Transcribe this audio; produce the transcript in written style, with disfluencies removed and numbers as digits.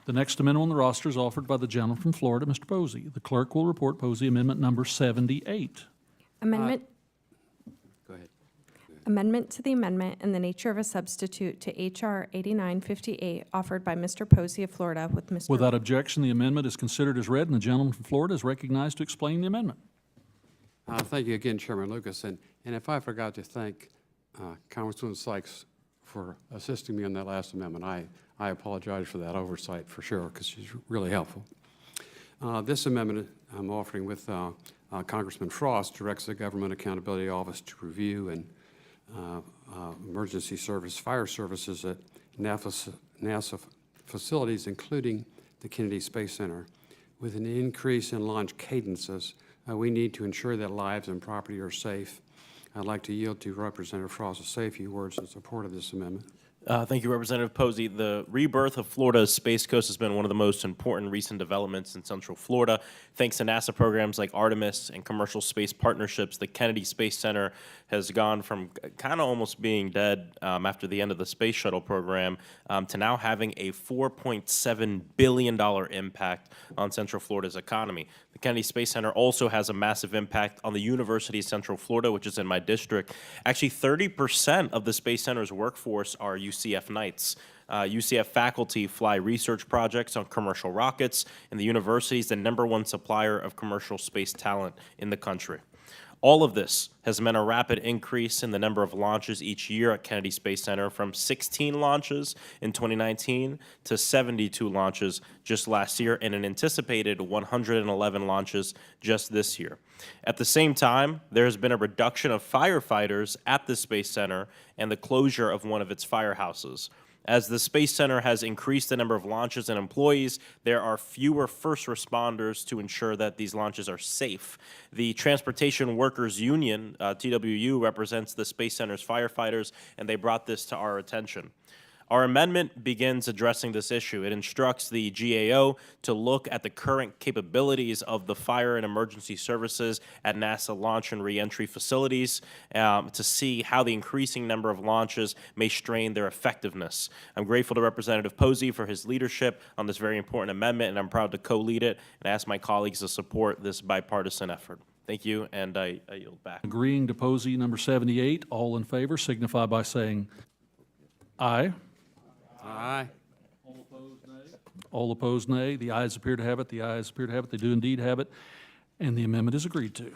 The next amendment on the roster is offered by the gentleman from Florida, Mr. Posey. The clerk will report Posey Amendment Number 78. Amendment, Go ahead. amendment to the amendment in the nature of a substitute to H.R. 8958 offered by Mr. Posey of Florida with Mr. Without objection, the amendment is considered as read, and the gentleman from Florida is recognized to explain the amendment. Thank you again, Chairman Lucas. And if I forgot to thank Congresswoman Sykes for assisting me on that last amendment, I apologize for that oversight for sure, because she's really helpful. This amendment I'm offering with Congressman Frost directs the Government Accountability Office to review and emergency fire services at NASA facilities, including the Kennedy Space Center. With an increase in launch cadences, we need to ensure that lives and property are safe. I'd like to yield to Representative Frost to say a few words in support of this amendment. Thank you, Representative Posey. The rebirth of Florida's Space Coast has been one of the most important recent developments in Central Florida. Thanks to NASA programs like Artemis and commercial space partnerships, the Kennedy Space Center has gone from kind of almost being dead after the end of the Space Shuttle program to now having a $4.7 billion impact on Central Florida's economy. The Kennedy Space Center also has a massive impact on the University of Central Florida, which is in my district. Actually, 30% of the Space Center's workforce are UCF Knights. UCF faculty fly research projects on commercial rockets, and the university is the #1 supplier of commercial space talent in the country. All of this has meant a rapid increase in the number of launches each year at Kennedy Space Center, from 16 launches in 2019 to 72 launches just last year, and an anticipated 111 launches just this year. At the same time, there has been a reduction of firefighters at the Space Center and the closure of one of its firehouses. As the Space Center has increased the number of launches and employees, there are fewer first responders to ensure that these launches are safe. The Transportation Workers Union, TWU, represents the Space Center's firefighters, and they brought this to our attention. Our amendment begins addressing this issue. It instructs the GAO to look at the current capabilities of the fire and emergency services at NASA launch and reentry facilities to see how the increasing number of launches may strain their effectiveness. I'm grateful to Representative Posey for his leadership on this very important amendment, and I'm proud to co-lead it and ask my colleagues to support this bipartisan effort. Thank you, and I yield back. Agreeing to Posey number 78, all in favor signify by saying aye. Aye. All opposed, nay. The ayes appear to have it. The ayes appear to have it. They do indeed have it. And the amendment is agreed to.